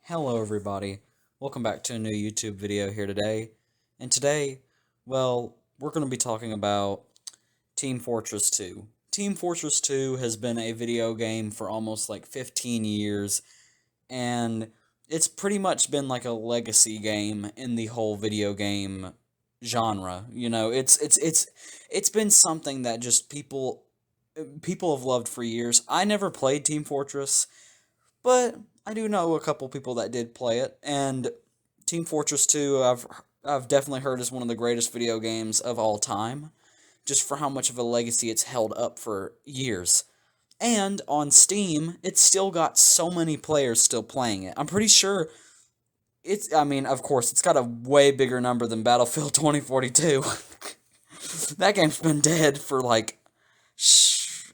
Hello everybody, welcome back to a new YouTube video here today. And today, we're going to be talking about Team Fortress 2. Team Fortress 2 has been a video game for almost like 15 years, and it's pretty much been like a legacy game in the whole video game genre. It's been something that just people have loved for years. I never played Team Fortress, but I do know a couple people that did play it, and Team Fortress 2 I've definitely heard is one of the greatest video games of all time, just for how much of a legacy it's held up for years. And on Steam, it's still got so many players still playing it. I'm pretty sure of course, it's got a way bigger number than Battlefield 2042. That game's been dead for like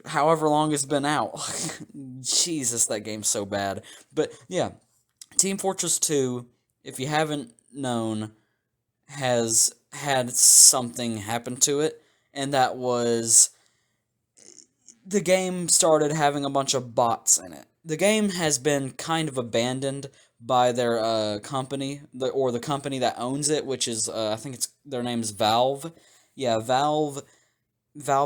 however long it's been out. Jesus, that game's so bad. But yeah, Team Fortress 2, if you haven't known, has had something happen to it, and that was the game started having a bunch of bots in it. The game has been kind of abandoned by their company, or the company that owns it, which is, I think their name's Valve. Yeah, Valve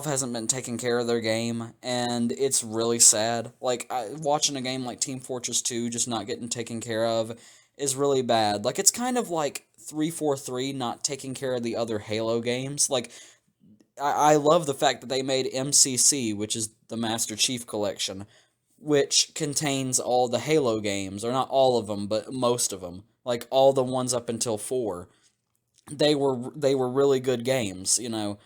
hasn't been taking care of their game, and it's really sad. Like, watching a game like Team Fortress 2 just not getting taken care of is really bad. Like, it's kind of like 343 not taking care of the other Halo games. Like, I love the fact that they made MCC, which is the Master Chief Collection, which contains all the Halo games, or not all of them, but most of them. Like, all the ones up until 4. They were really good games, you know.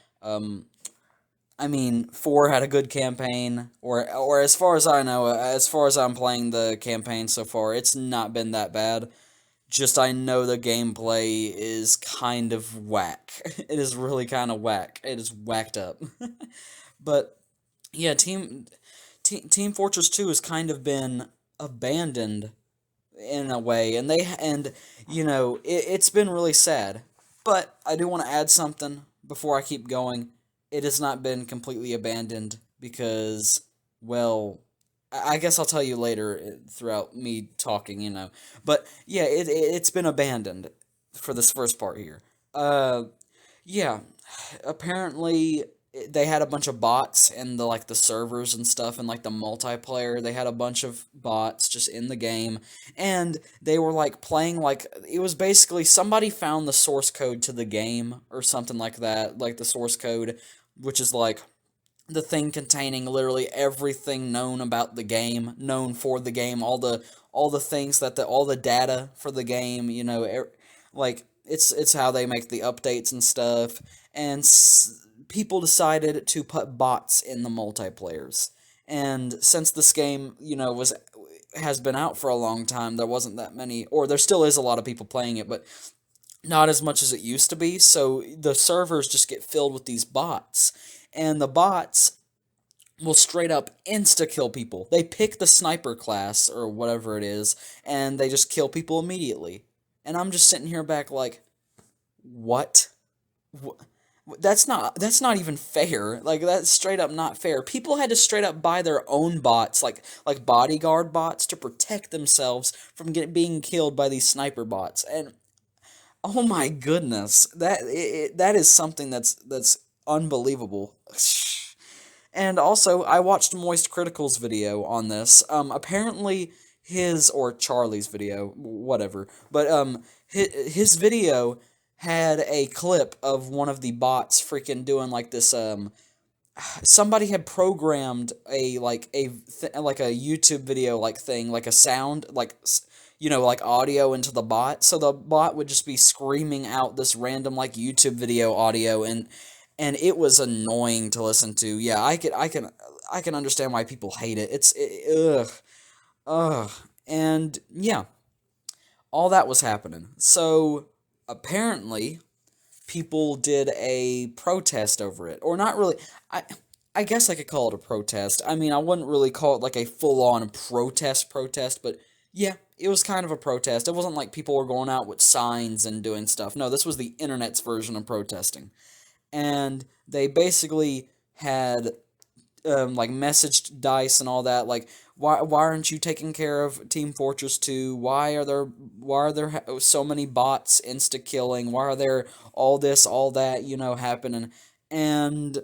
I mean, 4 had a good campaign, or as far as I know, as far as I'm playing the campaign so far, it's not been that bad. Just I know the gameplay is kind of whack. It is really kind of whack. It is whacked up. But yeah, Team Fortress 2 has kind of been abandoned in a way, and it's been really sad. But I do want to add something before I keep going. It has not been completely abandoned because, well, I guess I'll tell you later throughout me talking, But yeah, it's been abandoned for this first part here. Yeah, apparently they had a bunch of bots in the servers and stuff, and like the multiplayer. They had a bunch of bots just in the game, and they were like playing, like it was basically somebody found the source code to the game or something like that, like the source code, which is like the thing containing literally everything known about the game, known for the game, all the things all the data for the game, like it's how they make the updates and stuff, and people decided to put bots in the multiplayers. And since this game, was has been out for a long time, there wasn't that many, or there still is a lot of people playing it, but not as much as it used to be. So the servers just get filled with these bots, and the bots will straight up insta kill people. They pick the sniper class or whatever it is, and they just kill people immediately. And I'm just sitting here back like, what? That's not even fair. Like, that's straight up not fair. People had to straight up buy their own bots, like bodyguard bots, to protect themselves from being killed by these sniper bots. And oh my goodness, that is something that's unbelievable. And also, I watched Moist Critical's video on this. Apparently his, or Charlie's video, whatever. But his video had a clip of one of the bots freaking doing like this. Somebody had programmed like a YouTube video like thing, like a sound, like audio into the bot. So the bot would just be screaming out this random like YouTube video audio, and it was annoying to listen to. Yeah, I can understand why people hate it. Ugh, ugh, and yeah, all that was happening. So apparently, people did a protest over it, or not really. I guess I could call it a protest. I mean, I wouldn't really call it like a full-on protest, but yeah, it was kind of a protest. It wasn't like people were going out with signs and doing stuff. No, this was the internet's version of protesting. And they basically had like messaged Dice and all that, like why aren't you taking care of Team Fortress 2? Why are there so many bots insta killing? Why are there all this, all that, happening? And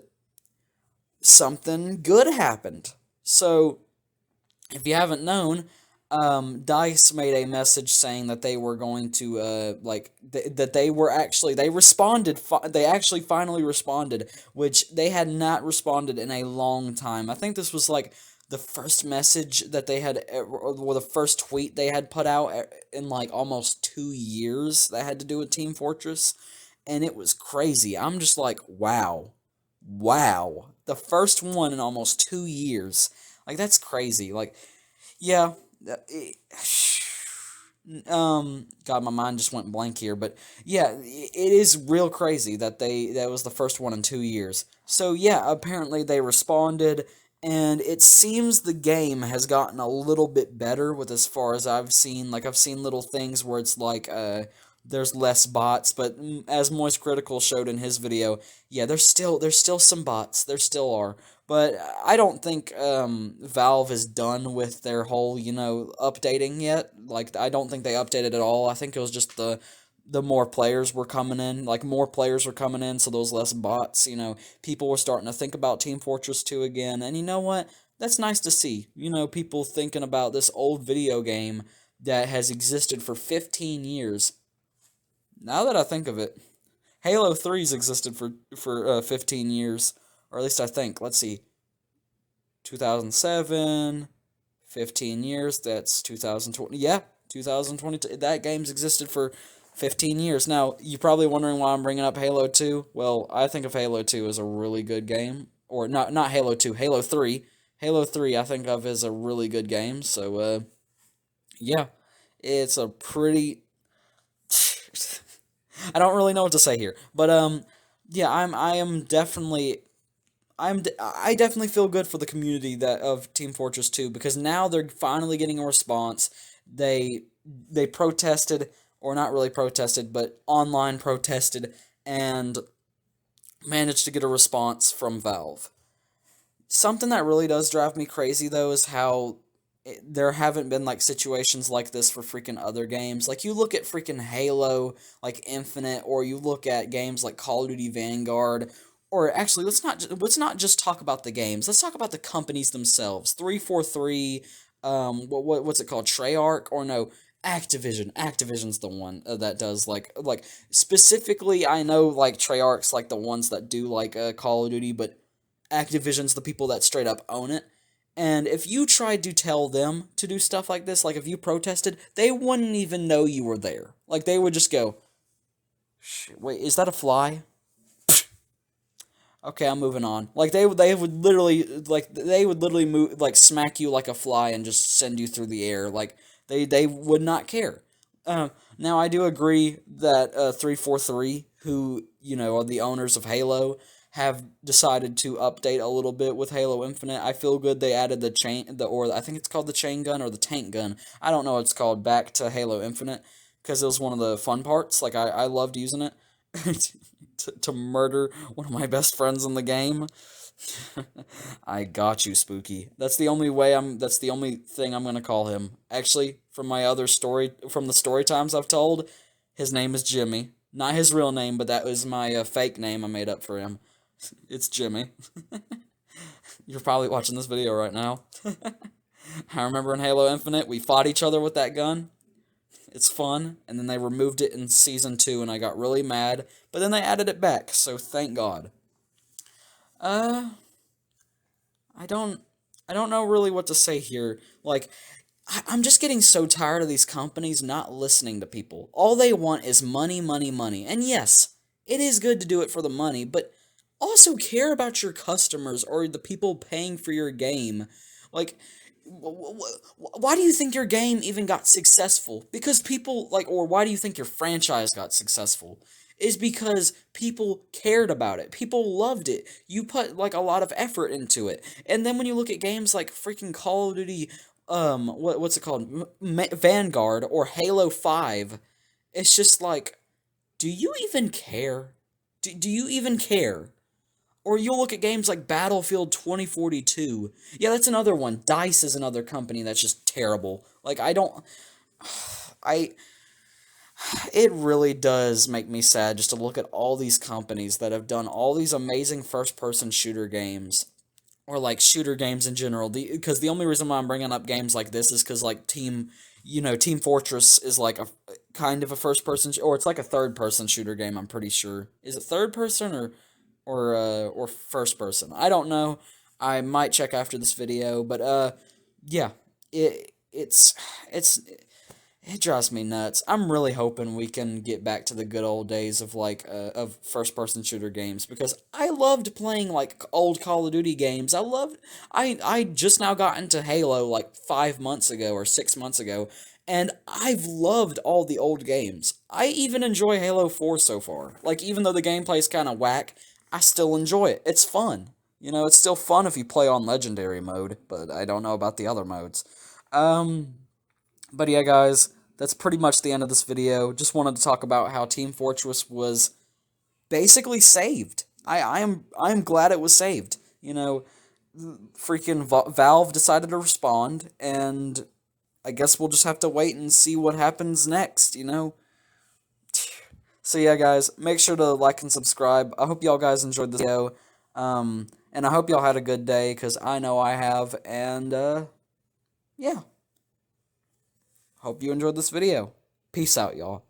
something good happened. So if you haven't known, Dice made a message saying that they were going to that they were actually they responded. They actually finally responded, which they had not responded in a long time. I think this was like the first message that they had, or the first tweet they had put out in like almost 2 years that had to do with Team Fortress, and it was crazy. I'm just like, wow, wow, the first one in almost 2 years. Like that's crazy. Like yeah, uh, it- God, my mind just went blank here, but yeah, it is real crazy that that was the first one in 2 years. So yeah, apparently they responded, and it seems the game has gotten a little bit better with as far as I've seen. Like I've seen little things where it's like there's less bots, but as Moist Critical showed in his video, yeah, there's still some bots. There still are. But I don't think Valve is done with their whole, updating yet. Like I don't think they updated at all. I think it was just the more players were coming in, like more players were coming in, so those less bots, people were starting to think about Team Fortress 2 again. And you know what? That's nice to see. People thinking about this old video game that has existed for 15 years. Now that I think of it, Halo 3's existed for 15 years, or at least I think. Let's see. 2007, 15 years, that's 2020. Yeah, 2022. That game's existed for 15 years. Now, you're probably wondering why I'm bringing up Halo 2. Well, I think of Halo 2 as a really good game. Or not Halo 2, Halo 3. Halo 3 I think of as a really good game. So yeah, it's a pretty I don't really know what to say here. But yeah, I definitely feel good for the community that of Team Fortress 2, because now they're finally getting a response. They protested, or not really protested, but online protested, and managed to get a response from Valve. Something that really does drive me crazy though is how there haven't been like situations like this for freaking other games. Like you look at freaking Halo, like Infinite, or you look at games like Call of Duty Vanguard, or actually let's not just talk about the games. Let's talk about the companies themselves. 343, what's it called? Treyarch, or no, Activision. Activision's the one that does like specifically. I know like Treyarch's like the ones that do like Call of Duty, but Activision's the people that straight up own it. And if you tried to tell them to do stuff like this, like if you protested, they wouldn't even know you were there. Like they would just go, "Wait, is that a fly?" Okay, I'm moving on. Like they would literally move, like smack you like a fly and just send you through the air. Like they would not care. Now I do agree that 343, who are the owners of Halo, have decided to update a little bit with Halo Infinite. I feel good they added or I think it's called the chain gun or the tank gun. I don't know what it's called, back to Halo Infinite, because it was one of the fun parts. Like I loved using it to murder one of my best friends in the game. I got you, Spooky. That's the only thing I'm gonna call him. Actually, from the story times I've told, his name is Jimmy. Not his real name, but that was my fake name I made up for him. It's Jimmy. You're probably watching this video right now. I remember in Halo Infinite, we fought each other with that gun. It's fun, and then they removed it in Season 2, and I got really mad, but then they added it back, so thank God. Uh, I don't, I don't know really what to say here. Like, I'm just getting so tired of these companies not listening to people. All they want is money, money, money. And yes, it is good to do it for the money, but also care about your customers or the people paying for your game. Like, why do you think your game even got successful? Because people, like, or why do you think your franchise got successful? Is because people cared about it. People loved it. You put, like, a lot of effort into it. And then when you look at games like freaking Call of Duty, what's it called? Vanguard or Halo 5, it's just like, do you even care? Do you even care? Or you'll look at games like Battlefield 2042. Yeah, that's another one. DICE is another company that's just terrible. Like, I don't. I. It really does make me sad just to look at all these companies that have done all these amazing first person shooter games or like shooter games in general. Because the only reason why I'm bringing up games like this is because like Team Fortress is like a kind of a first person, or it's like a third person shooter game. I'm pretty sure. Is it third person or first person? I don't know. I might check after this video, but yeah, it's it drives me nuts. I'm really hoping we can get back to the good old days of like of first person shooter games because I loved playing like old Call of Duty games. I just now got into Halo like 5 months ago or 6 months ago, and I've loved all the old games. I even enjoy Halo 4 so far. Like even though the gameplay's kind of whack, I still enjoy it. It's fun. It's still fun if you play on legendary mode, but I don't know about the other modes. Um but yeah, guys, that's pretty much the end of this video. Just wanted to talk about how Team Fortress was basically saved. I am glad it was saved. Freaking Valve decided to respond, and I guess we'll just have to wait and see what happens next. So yeah, guys, make sure to like and subscribe. I hope y'all guys enjoyed this video, and I hope y'all had a good day, because I know I have, and yeah. Hope you enjoyed this video. Peace out, y'all.